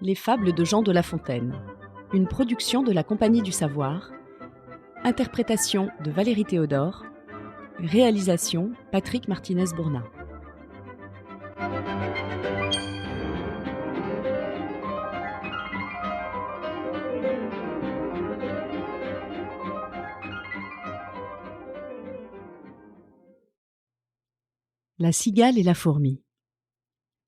Les fables de Jean de La Fontaine, une production de la Compagnie du Savoir, interprétation de Valérie Théodore, réalisation Patrick Martinez-Bourna. La cigale et la fourmi.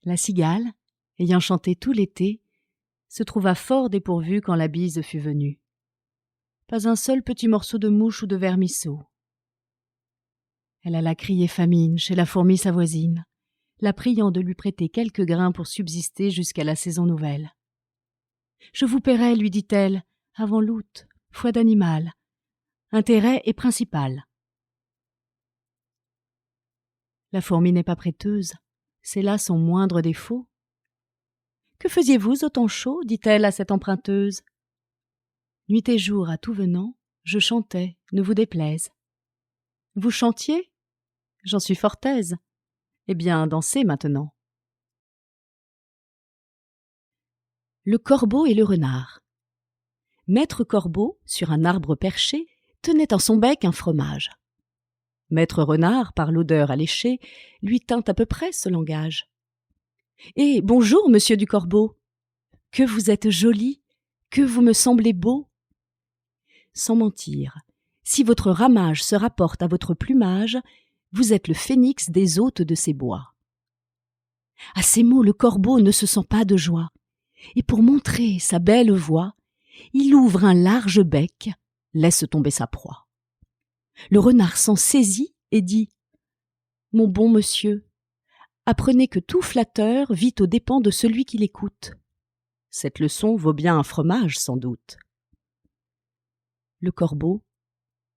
La cigale, ayant chanté tout l'été, se trouva fort dépourvue quand la bise fut venue. Pas un seul petit morceau de mouche ou de vermisseau. Elle alla crier famine chez la fourmi sa voisine, la priant de lui prêter quelques grains pour subsister jusqu'à la saison nouvelle. « Je vous paierai, lui dit-elle, avant l'août, foi d'animal. Intérêt est principal. » La fourmi n'est pas prêteuse, c'est là son moindre défaut. « Que faisiez-vous au temps chaud » dit-elle à cette emprunteuse. « Nuit et jour, à tout venant, je chantais, ne vous déplaise. »« Vous chantiez ? J'en suis fort aise. Eh bien, dansez maintenant. » Le corbeau et le renard. Maître Corbeau, sur un arbre perché, tenait en son bec un fromage. Maître Renard, par l'odeur alléchée, lui tint à peu près ce langage. « Eh, bonjour, monsieur du Corbeau. Que vous êtes joli, que vous me semblez beau. Sans mentir, si votre ramage se rapporte à votre plumage, vous êtes le phénix des hôtes de ces bois. » À ces mots, le corbeau ne se sent pas de joie, et pour montrer sa belle voix, il ouvre un large bec, laisse tomber sa proie. Le renard s'en saisit et dit « Mon bon monsieur, apprenez que tout flatteur vit aux dépens de celui qui l'écoute. Cette leçon vaut bien un fromage, sans doute. » Le corbeau,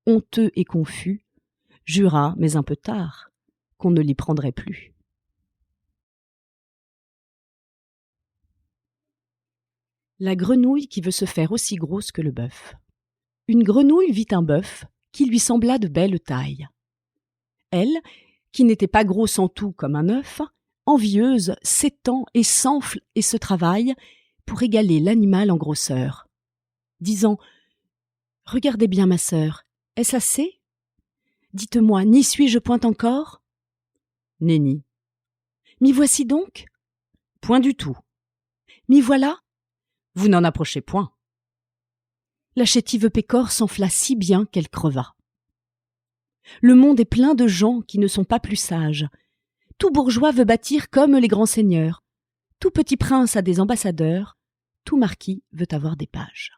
honteux et confus, jura, mais un peu tard, qu'on ne l'y prendrait plus. La grenouille qui veut se faire aussi grosse que le bœuf. Une grenouille vit un bœuf qui lui sembla de belle taille. Elle, qui n'était pas grosse en tout comme un œuf, envieuse, s'étend et s'enfle et se travaille pour égaler l'animal en grosseur, disant « Regardez bien ma sœur, est-ce assez ? Dites-moi, n'y suis-je point encore ? » « Nenni. »« M'y voici donc ? » ?»« Point du tout. »« M'y voilà ? » ?»« Vous n'en approchez point. » La chétive pécore s'enfla si bien qu'elle creva. Le monde est plein de gens qui ne sont pas plus sages. Tout bourgeois veut bâtir comme les grands seigneurs. Tout petit prince a des ambassadeurs. Tout marquis veut avoir des pages.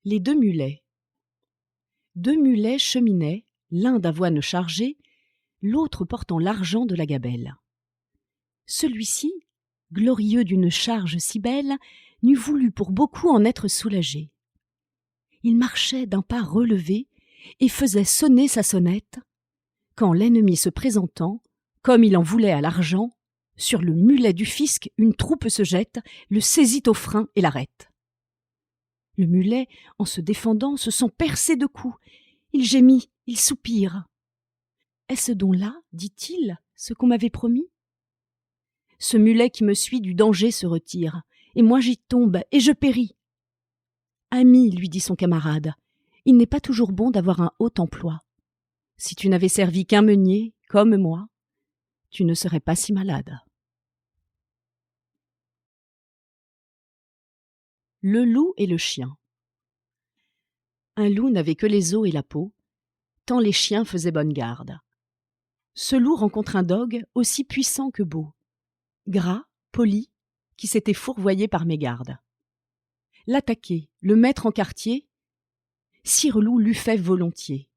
Les deux mulets. Deux mulets cheminaient, l'un d'avoine chargé, l'autre portant l'argent de la gabelle. Celui-ci, glorieux d'une charge si belle, n'eût voulu pour beaucoup en être soulagé. Il marchait d'un pas relevé et faisait sonner sa sonnette, quand l'ennemi se présentant, comme il en voulait à l'argent, sur le mulet du fisc une troupe se jette, le saisit au frein et l'arrête. Le mulet, en se défendant, se sent percer de coups. Il gémit, il soupire. « Est-ce donc là, dit-il, ce qu'on m'avait promis ? Ce mulet qui me suit du danger se retire, et moi j'y tombe, et je péris. »« Ami, lui dit son camarade, il n'est pas toujours bon d'avoir un haut emploi. Si tu n'avais servi qu'un meunier, comme moi, tu ne serais pas si malade. » Le loup et le chien. Un loup n'avait que les os et la peau, tant les chiens faisaient bonne garde. Ce loup rencontre un dogue aussi puissant que beau, gras, poli, qui s'était fourvoyé par mégarde. L'attaquer, le mettre en quartier, Sire Loup l'eût fait volontiers.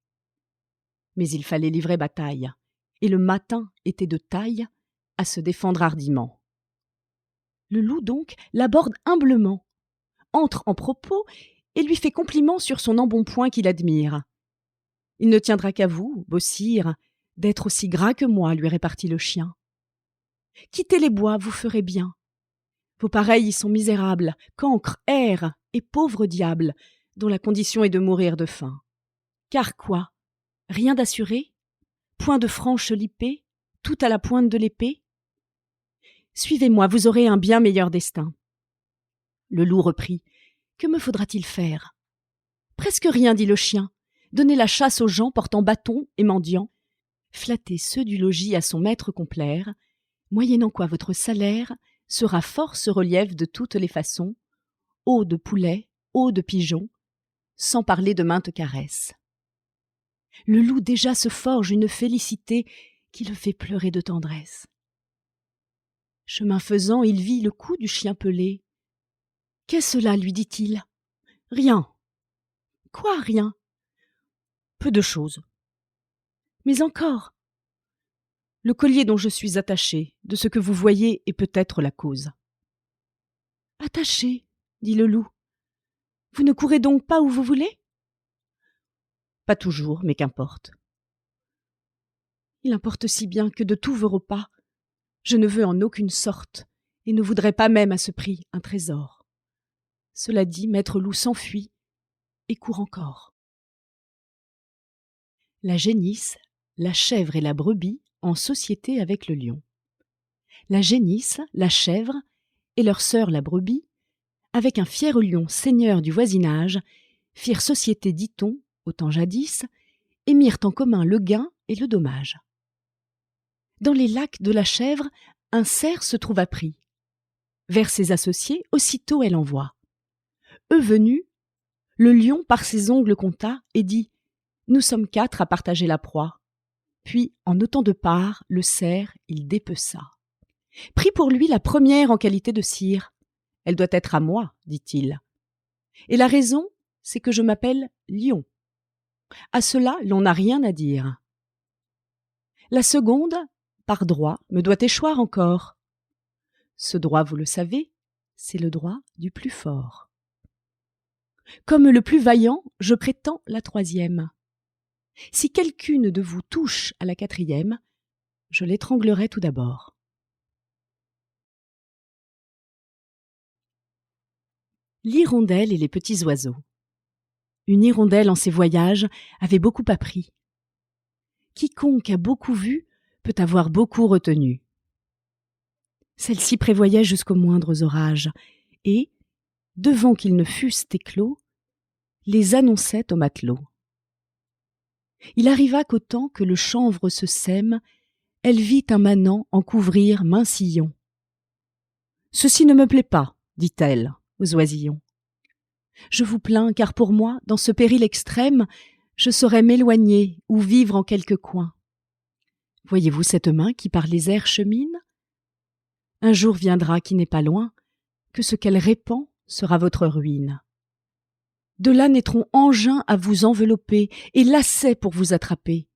Mais il fallait livrer bataille, et le matin était de taille à se défendre hardiment. Le loup donc l'aborde humblement, entre en propos et lui fait compliment sur son embonpoint qu'il admire. « Il ne tiendra qu'à vous, beau sire, d'être aussi gras que moi, lui répartit le chien. Quittez les bois, vous ferez bien. Vos pareils y sont misérables, cancres, hères et pauvres diables, dont la condition est de mourir de faim. Car quoi ? Rien d'assuré ? Point de franche lippée ? tout à la pointe de l'épée? Suivez-moi, vous aurez un bien meilleur destin. Le loup reprit. Que me faudra-t-il faire? Presque rien, dit le chien. Donner la chasse aux gens portant bâton et mendiants, flatter ceux du logis à son maître complaire, moyennant quoi votre salaire sera force relief de toutes les façons, eau de poulet, eau de pigeon, sans parler de maintes caresses. Le loup déjà se forge une félicité qui le fait pleurer de tendresse. Chemin faisant, il vit le cou du chien pelé. « Qu'est-ce là ?» lui dit-il. « Rien. »« Quoi, rien ?»« Peu de choses. »« Mais encore. » ?»« Le collier dont je suis attaché, de ce que vous voyez est peut-être la cause. »« Attaché ?» dit le loup. « Vous ne courez donc pas où vous voulez ?»« Pas toujours, mais qu'importe. »« Il importe si bien que de tous vos repas, je ne veux en aucune sorte, et ne voudrais pas même à ce prix un trésor. » Cela dit, maître loup s'enfuit et court encore. La génisse, la chèvre et la brebis en société avec le lion. La génisse, la chèvre et leur sœur la brebis, avec un fier lion seigneur du voisinage, firent société, dit-on, au temps jadis, et mirent en commun le gain et le dommage. Dans les lacs de la chèvre, un cerf se trouva pris. Vers ses associés, aussitôt elle envoie. Eux venus, le lion par ses ongles compta et dit « Nous sommes 4 à partager la proie. » Puis, en autant de parts, le cerf, il dépeça. Prit pour lui la première en qualité de sire. « Elle doit être à moi, dit-il. Et la raison, c'est que je m'appelle Lion. À cela, l'on n'a rien à dire. La seconde, par droit, me doit échoir encore. Ce droit, vous le savez, c'est le droit du plus fort. Comme le plus vaillant, je prétends la troisième. Si quelqu'une de vous touche à la quatrième, je l'étranglerai tout d'abord. L'hirondelle et les petits oiseaux. Une hirondelle en ses voyages avait beaucoup appris. Quiconque a beaucoup vu peut avoir beaucoup retenu. Celle-ci prévoyait jusqu'aux moindres orages et, devant qu'ils ne fussent éclos, les annonçait aux matelots. Il arriva qu'au temps que le chanvre se sème, elle vit un manant en couvrir maint sillon. « Ceci ne me plaît pas, dit-elle aux oisillons. Je vous plains, car pour moi, dans ce péril extrême, je saurais m'éloigner ou vivre en quelque coin. Voyez-vous cette main qui par les airs chemine? Un jour viendra qui n'est pas loin, que ce qu'elle répand sera votre ruine. De là naîtront engins à vous envelopper et lacets pour vous attraper.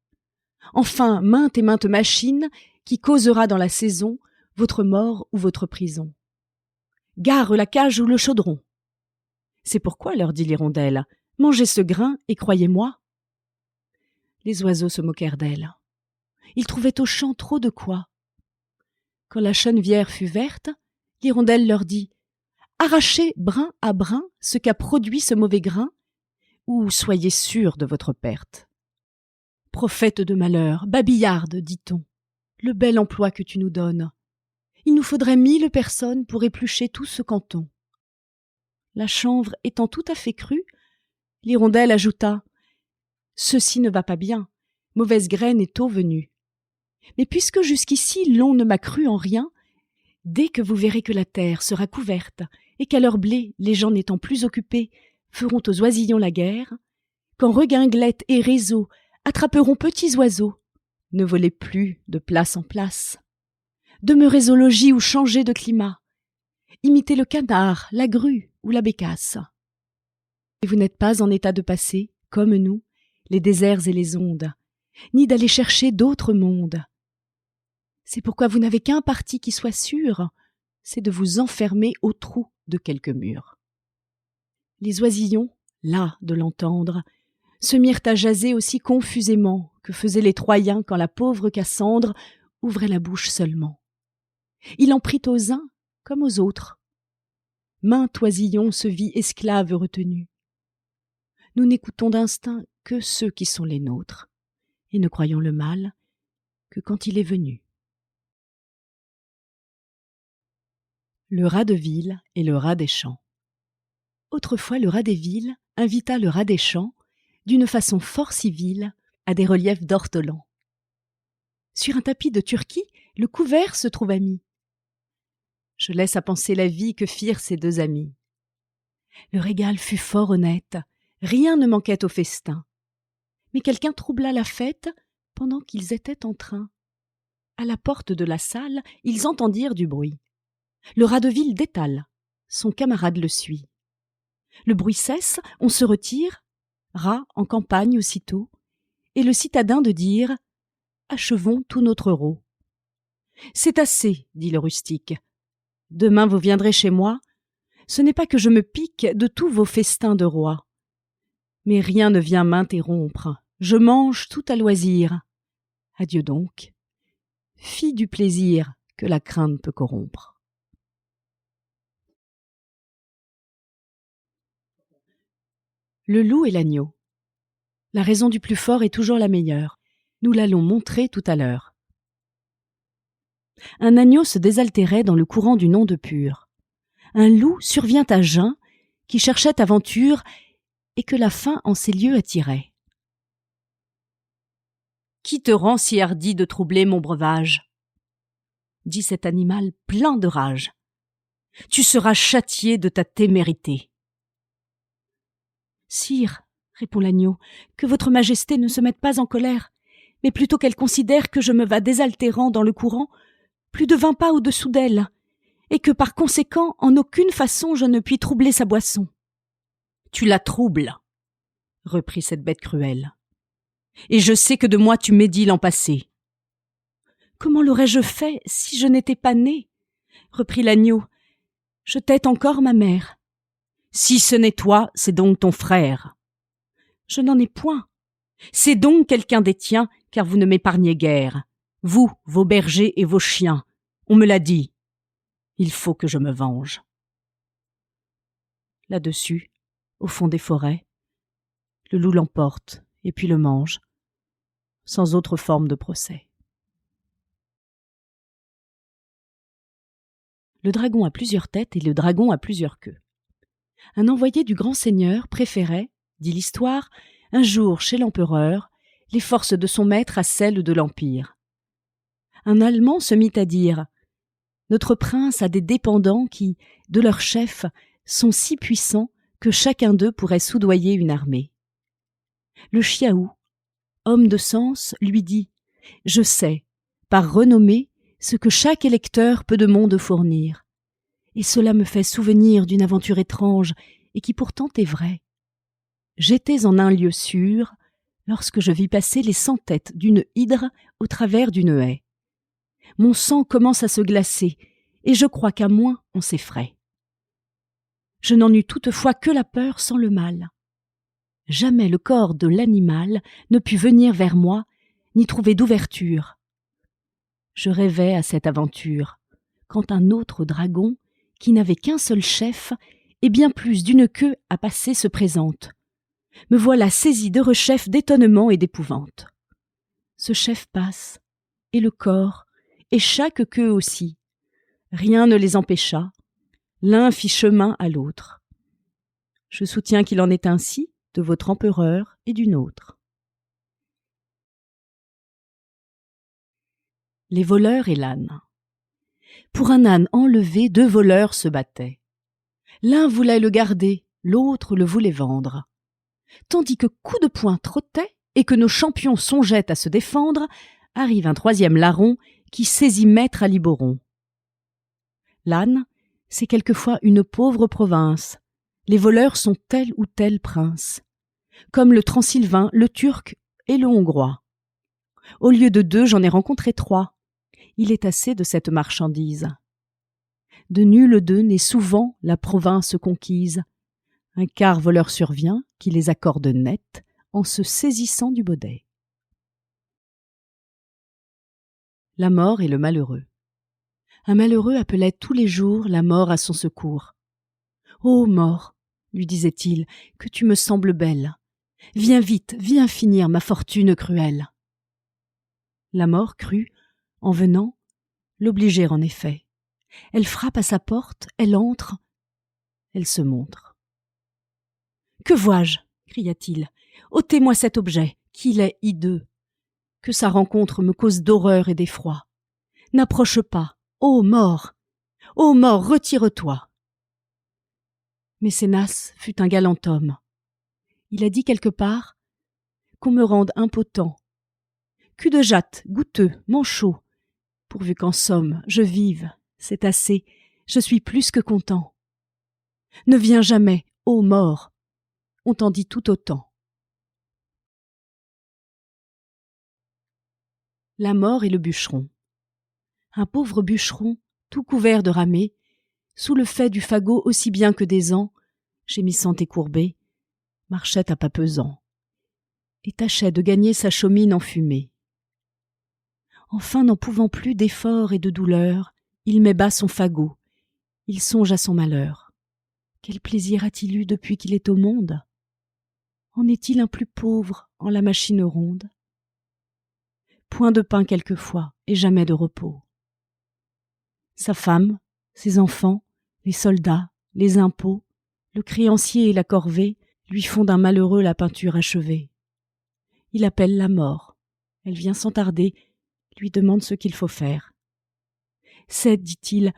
Enfin, mainte et mainte machine qui causera dans la saison votre mort ou votre prison. Gare la cage ou le chaudron. C'est pourquoi, leur dit l'hirondelle, mangez ce grain et croyez-moi. Les oiseaux se moquèrent d'elle. Ils trouvaient au champ trop de quoi. Quand la chenevière fut verte, l'hirondelle leur dit « Arrachez brin à brin ce qu'a produit ce mauvais grain, ou soyez sûrs de votre perte. » Prophète de malheur, babillarde, dit-on, le bel emploi que tu nous donnes. Il nous faudrait 1000 personnes pour éplucher tout ce canton. La chanvre étant tout à fait crue, l'hirondelle ajouta « Ceci ne va pas bien, mauvaise graine est tôt venue. Mais puisque jusqu'ici l'on ne m'a cru en rien, dès que vous verrez que la terre sera couverte et qu'à leur blé, les gens n'étant plus occupés, feront aux oisillons la guerre, quand redingolettes et réseaux attraperont petits oiseaux, ne volez plus de place en place. Demeurez au logis ou changez de climat. Imitez le canard, la grue ou la bécasse. Et vous n'êtes pas en état de passer, comme nous, les déserts et les ondes, ni d'aller chercher d'autres mondes. C'est pourquoi vous n'avez qu'un parti qui soit sûr, c'est de vous enfermer au trou de quelque mur. » Les oisillons, las de l'entendre, se mirent à jaser aussi confusément que faisaient les Troyens quand la pauvre Cassandre ouvrait la bouche seulement. Il en prit aux uns comme aux autres. Maint oisillon se vit esclave retenu. Nous n'écoutons d'instinct que ceux qui sont les nôtres, et ne croyons le mal que quand il est venu. Le rat de ville et le rat des champs. Autrefois, le rat des villes invita le rat des champs, d'une façon fort civile, à des reliefs d'ortolans. Sur un tapis de Turquie, le couvert se trouva mis. Je laisse à penser la vie que firent ces deux amis. Le régal fut fort honnête, rien ne manquait au festin. Mais quelqu'un troubla la fête pendant qu'ils étaient en train. À la porte de la salle, ils entendirent du bruit. Le rat de ville détale, son camarade le suit. Le bruit cesse, on se retire, rat en campagne aussitôt, et le citadin de dire « Achevons tout notre rot ». « C'est assez, dit le rustique. Demain vous viendrez chez moi. Ce n'est pas que je me pique de tous vos festins de roi. Mais rien ne vient m'interrompre. Je mange tout à loisir. Adieu donc. Fille du plaisir que la crainte peut corrompre. » Le loup et l'agneau. La raison du plus fort est toujours la meilleure. Nous l'allons montrer tout à l'heure. Un agneau se désaltérait dans le courant d'une onde pure. Un loup survient à jeun, qui cherchait aventure et que la faim en ces lieux attirait. « Qui te rend si hardi de troubler mon breuvage ?» dit cet animal plein de rage. « Tu seras châtié de ta témérité. » « Sire, répond l'agneau, que votre majesté ne se mette pas en colère, mais plutôt qu'elle considère que je me vas désaltérant dans le courant, plus de 20 pas au-dessous d'elle, et que par conséquent, en aucune façon je ne puis troubler sa boisson. »« Tu la troubles, reprit cette bête cruelle, et je sais que de moi tu médis l'an passé. »« Comment l'aurais-je fait si je n'étais pas né ?» reprit l'agneau. « Je tette encore ma mère. »« Si ce n'est toi, c'est donc ton frère. »« Je n'en ai point. »« C'est donc quelqu'un des tiens, car vous ne m'épargnez guère. Vous, vos bergers et vos chiens. On me l'a dit. Il faut que je me venge. » Là-dessus, au fond des forêts, le loup l'emporte et puis le mange, sans autre forme de procès. Le dragon a plusieurs têtes et le dragon a plusieurs queues. Un envoyé du grand seigneur préférait, dit l'histoire, un jour chez l'empereur, les forces de son maître à celles de l'empire. Un Allemand se mit à dire « Notre prince a des dépendants qui, de leur chef, sont si puissants que chacun d'eux pourrait soudoyer une armée. » Le Chiaoux, homme de sens, lui dit « Je sais, par renommée, ce que chaque électeur peut de monde fournir. Et cela me fait souvenir d'une aventure étrange et qui pourtant est vraie. J'étais en un lieu sûr lorsque je vis passer les 100 têtes d'une hydre au travers d'une haie. Mon sang commence à se glacer et je crois qu'à moins on s'effraie. Je n'en eus toutefois que la peur sans le mal. Jamais le corps de l'animal ne put venir vers moi ni trouver d'ouverture. Je rêvais à cette aventure quand un autre dragon, qui n'avait qu'un seul chef et bien plus d'une queue à passer, se présente. Me voilà saisi derechef d'étonnement et d'épouvante. Ce chef passe, et le corps, et chaque queue aussi. Rien ne les empêcha. L'un fit chemin à l'autre. Je soutiens qu'il en est ainsi de votre empereur et du nôtre. Les voleurs et l'âne. Pour un âne enlevé, 2 voleurs se battaient. L'un voulait le garder, l'autre le voulait vendre. Tandis que coup de poing trottait et que nos champions songeaient à se défendre, arrive un 3e larron qui saisit maître à Liboron. L'âne, c'est quelquefois une pauvre province. Les voleurs sont tel ou tel prince, comme le Transylvain, le Turc et le Hongrois. Au lieu de 2, j'en ai rencontré 3. Il est assez de cette marchandise. De nul d'eux n'est souvent la province conquise. Un quart voleur survient qui les accorde net en se saisissant du baudet. La mort et le malheureux. Un malheureux appelait tous les jours la mort à son secours. « Ô mort, lui disait-il, que tu me sembles belle. Viens vite, viens finir ma fortune cruelle. » La mort crut, en venant, l'obliger en effet. Elle frappe à sa porte, elle entre, elle se montre. « Que vois-je » cria-t-il. « Ôtez-moi cet objet, qu'il est hideux. Que sa rencontre me cause d'horreur et d'effroi. N'approche pas, ô mort, retire-toi. » Mécénas fut un galant homme. Il a dit quelque part qu'on me rende impotent. Cul de jatte, goûteux, manchot, pourvu qu'en somme je vive, c'est assez, je suis plus que content. Ne viens jamais, ô mort, on t'en dit tout autant. La mort et le bûcheron. Un pauvre bûcheron, tout couvert de ramée, sous le fait du fagot aussi bien que des ans, gémissant et courbé, marchait à pas pesants, et tâchait de gagner sa chaumine enfumée. Enfin, n'en pouvant plus d'effort et de douleur, il met bas son fagot, il songe à son malheur. Quel plaisir a-t-il eu depuis qu'il est au monde? En est-il un plus pauvre en la machine ronde? Point de pain quelquefois, et jamais de repos. Sa femme, ses enfants, les soldats, les impôts, le créancier et la corvée lui font d'un malheureux la peinture achevée. Il appelle la mort. Elle vient sans tarder, lui demande ce qu'il faut faire. « C'est, dit-il,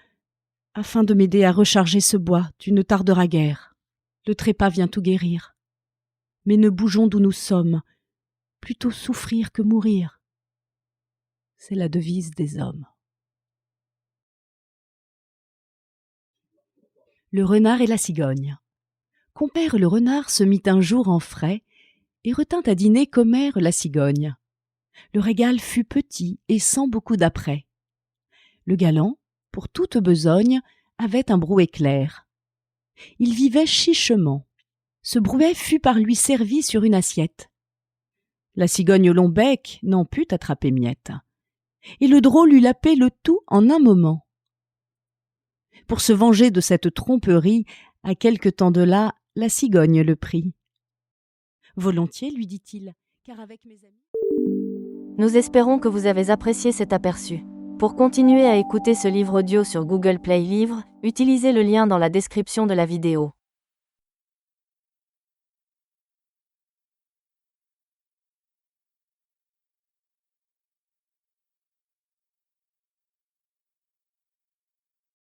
afin de m'aider à recharger ce bois, tu ne tarderas guère. Le trépas vient tout guérir. Mais ne bougeons d'où nous sommes, plutôt souffrir que mourir. » C'est la devise des hommes. Le renard et la cigogne. Compère le renard se mit un jour en frais et retint à dîner commère la cigogne. Le régal fut petit et sans beaucoup d'apprêt. Le galant, pour toute besogne, avait un brouet clair. Il vivait chichement. Ce brouet fut par lui servi sur une assiette. La cigogne au long bec n'en put attraper miette. Et le drôle eut lapé le tout en un moment. Pour se venger de cette tromperie, à quelque temps de là, la cigogne le prit. « Volontiers, lui dit-il, car avec mes amis... » Nous espérons que vous avez apprécié cet aperçu. Pour continuer à écouter ce livre audio sur Google Play Livres, utilisez le lien dans la description de la vidéo.